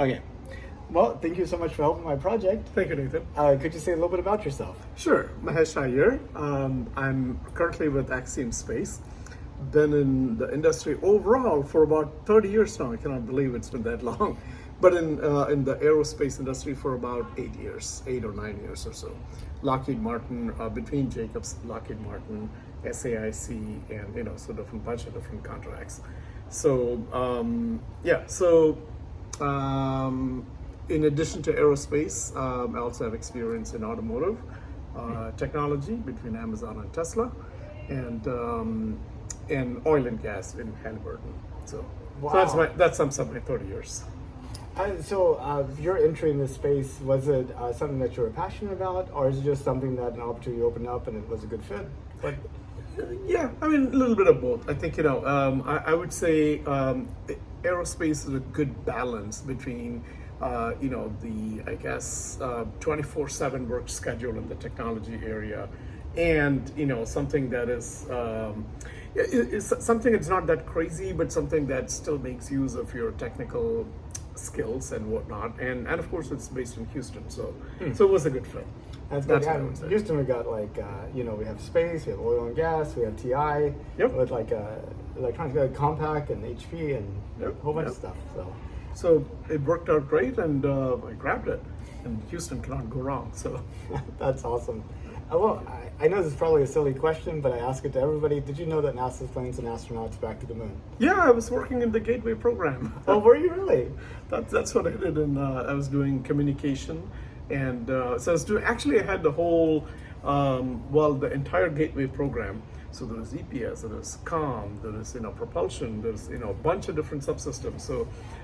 Okay. Well, thank you so much for helping my project. Thank you, Nathan. Could you say a little bit about yourself? Sure, Mahesh Iyer. I'm currently with Axiom Space. Been in the industry overall for about 30 years now. I cannot believe it's been that long. But in the aerospace industry for about 8 years, 8 or 9 years or so. Lockheed Martin, between Jacobs, Lockheed Martin, SAIC, and sort of a bunch of different contracts. So in addition to aerospace, I also have experience in automotive technology between Amazon and Tesla, and oil and gas in Halliburton. So, Wow. that sums up my 30 years. Your entry in this space, was it something that you were passionate about, or is it just something that an opportunity opened up and it was a good fit? But Yeah, I mean, a little bit of both. I think, I would say aerospace is a good balance between, the, 24/7 work schedule in the technology area and, something that is, it's something that's not that crazy, but something that still makes use of your technical skills and whatnot. And of course, it's based in Houston, so it was a good fit. that's good. That's what I Yeah, would say. Houston, we got we have space, we have oil and gas, we have TI, Yep. with electronics, we have Compaq and HP and Yep, a whole bunch yep. of stuff. So So it worked out great, and I grabbed it. And Houston cannot go wrong. So that's awesome. I know this is probably a silly question, but I ask it to everybody. Did you know that NASA's planning some astronauts back to the moon? yeah, I was working in the Gateway program. Oh, were you really? That's what I did, and I was doing communication, and so I was doing. Actually, I had the whole, the entire Gateway program. So there was EPS, there was COM, there was propulsion, there's a bunch of different subsystems.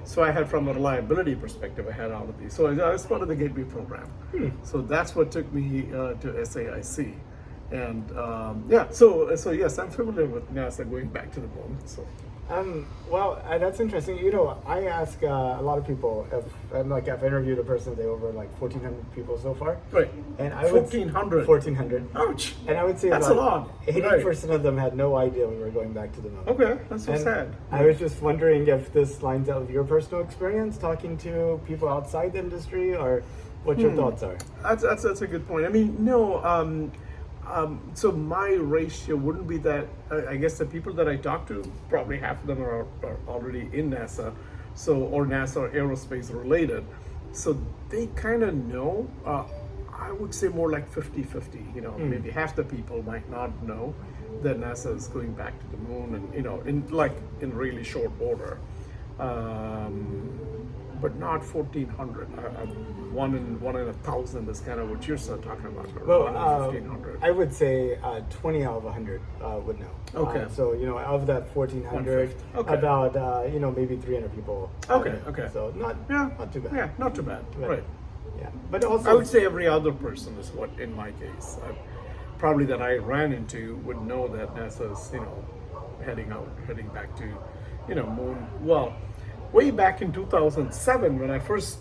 So I had, from a reliability perspective, I had all of these. So I was part of the Gateway program. So that's what took me to SAIC, and So yes, I'm familiar with NASA going back to the moon. So. That's interesting. I ask a lot of people if I've interviewed a person, they over 1,400 people so far. Right. And I 1,400. 1,400. Ouch. And I would say That's a about lot. 80% of them had no idea we were going back to the moon. Okay, that's so And sad. I was just wondering if this lines up with your personal experience talking to people outside the industry, or what your thoughts are. That's a good point. I mean, no. So my ratio wouldn't be that. I guess the people that I talk to, probably half of them are already in NASA, or NASA or aerospace related. So they kind of know. I would say more like 50-50. Maybe half the people might not know that NASA is going back to the moon, and in really short order. But not 1,400. One in 1,000 is kind of what you're talking about. Well, 1,500. I would say 20 out of 100 would know. Okay. Of that 1,400, 1/5. Okay. about maybe 300 people. Okay, know. okay. So not too bad. Yeah, not too bad. Right. Yeah, but also I would say every other person is what, in my case, probably that I ran into would know that NASA's, heading back to, moon. Well, way back in 2007, when I first,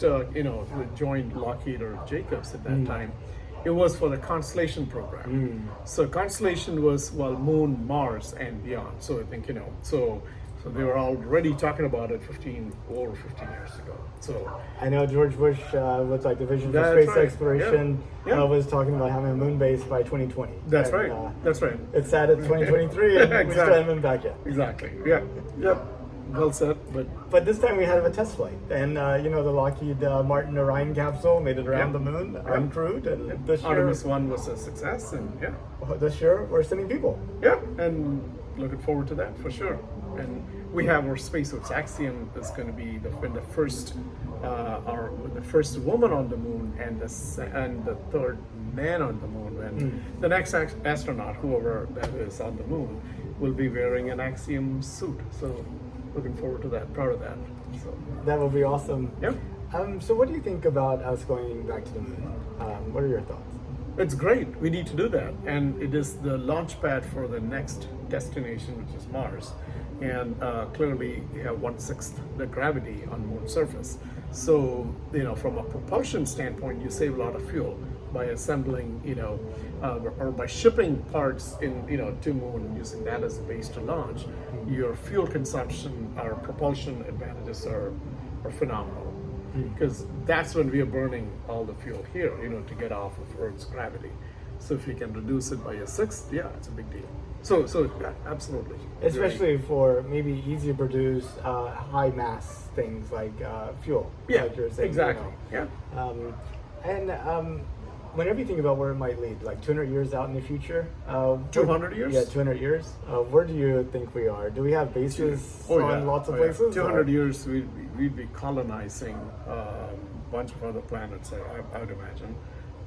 joined Lockheed or Jacobs at that time, it was for the Constellation program. So Constellation was, Moon, Mars, and beyond. So I think, so they were already talking about it over 15 years ago. So I know George Bush with the Vision for That's Space right. Exploration Yeah. was talking about having a moon base by 2020. that's And, right. That's right. It's sad at 2023, and we still Exactly. haven't been back yet. Exactly. Yeah. Yep. Well said. But this time we had a test flight, and the Lockheed Martin Orion capsule made it around the moon uncrewed, and this year, Artemis 1 was a success, and we're sending people. and looking forward to that for sure. And we have our spacesuits. Axiom is going to be the first woman on the moon, and the third man on the moon. And the next astronaut, whoever that is on the moon, will be wearing an Axiom suit. So looking forward to that. Proud of that. So That will be awesome. Yep. So what do you think about us going back to the moon? What are your thoughts? It's great. We need to do that. And it is the launch pad for the next destination, which is Mars. And clearly, you have 1/6 the gravity on moon surface. So, from a propulsion standpoint, you save a lot of fuel by assembling, or by shipping parts to moon and using that as a base to launch. Your fuel consumption or propulsion advantages are phenomenal. because that's when we are burning all the fuel here, to get off of Earth's gravity. So if you can reduce it by a sixth, yeah, it's a big deal. So yeah, absolutely. Especially for maybe easy to produce high mass things like fuel. Yeah, like you're saying, exactly. Yeah. Yeah. Whenever you think about where it might lead, like 200 years out in the future, 200 years? Yeah, 200 years. Where do you think we are? Do we have bases on lots of places? 200 years, we'd be colonizing a bunch of other planets, I would imagine.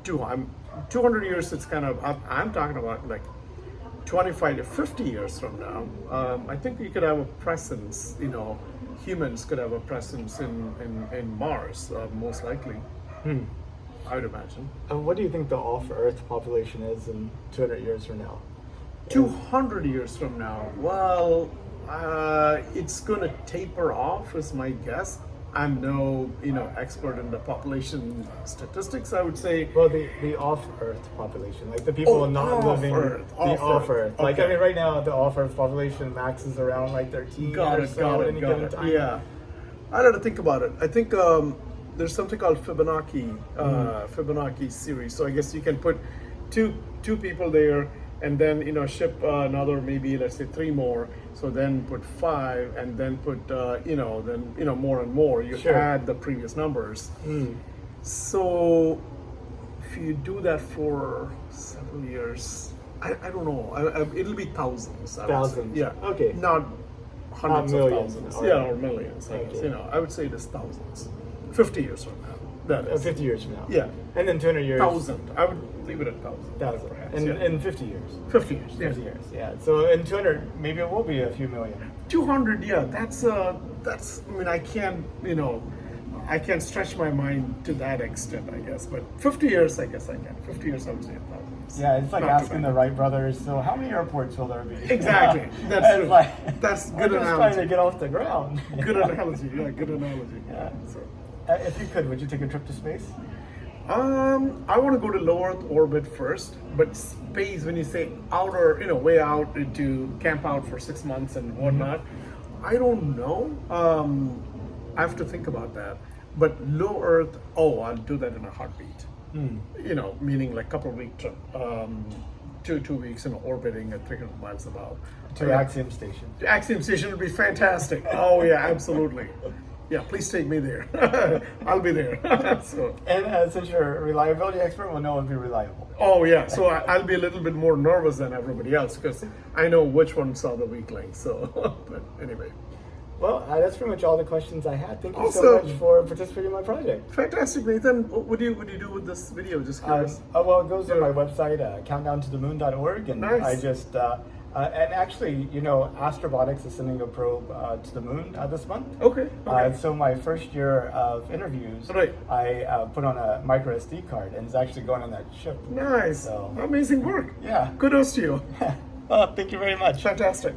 200 years, it's kind of, I'm talking about like 25 to 50 years from now. I think we could have a presence, humans could have a presence in Mars, most likely. I would imagine. What do you think the off-Earth population is in 200 years from now? 200 years from now, well, it's going to taper off, is my guess. I'm no, expert in the population statistics. I would say. Well, the off-Earth population, like the people not living off-Earth. Like, I mean, right now the off-Earth population max is around like 13 or so at any given time. Yeah, I had to think about it. I think there's something called Fibonacci series. So I guess you can put two people there, and then ship another, maybe let's say 3 more. So then put 5, and then put more and more. You add the previous numbers. So if you do that for several years, I don't know. It'll be thousands. Thousands. Yeah. Okay. Not hundreds of millions. thousands. Or, yeah, or millions. I guess. I would say it is thousands. 50 years from now. That is. 50 years from now. Yeah. And then 200 years. 1,000. I would leave it at 1,000. 1,000. Perhaps. In 50 years. 50 years. 50 years. Yeah. So in 200, maybe it will be a few million. 200. Yeah. That's. I mean, I can't stretch my mind to that extent, I guess. But 50 years, I guess I can. 50 years, I would say 1,000. Yeah, it's like Not asking the Wright brothers, so how many airports will there be? Exactly. That's true. That's good we're just analogy. trying to get off the ground. Good analogy. Yeah, good analogy. Yeah. So. If you could, would you take a trip to space? I want to go to low Earth orbit first, but space, when you say outer, way out to camp out for 6 months and whatnot, I don't know. I have to think about that. But low Earth, I'll do that in a heartbeat. Meaning like couple of week trip, 2 weeks, orbiting at 300 miles above. To Axiom Station. The Axiom Station would be fantastic. Oh yeah, absolutely. Yeah, please take me there. I'll be there. So. And since you're a reliability expert, we'll know it'll be reliable. Oh yeah, so I'll be a little bit more nervous than everybody else because I know which ones are the weak links. So, but anyway. Well, that's pretty much all the questions I had. Thank you so Awesome. much for participating in my project. Fantastic, Nathan. What do you do with this video? Just curious. Well, it goes on my website, countdowntothemoon.org, and Nice. I just and actually, Astrobotics is sending a probe to the moon this month. Okay. So my first year of interviews, Right. I put on a micro SD card, and it's actually going on that ship. Nice. So, Amazing work. yeah. Kudos to you. Well, thank you very much. Fantastic.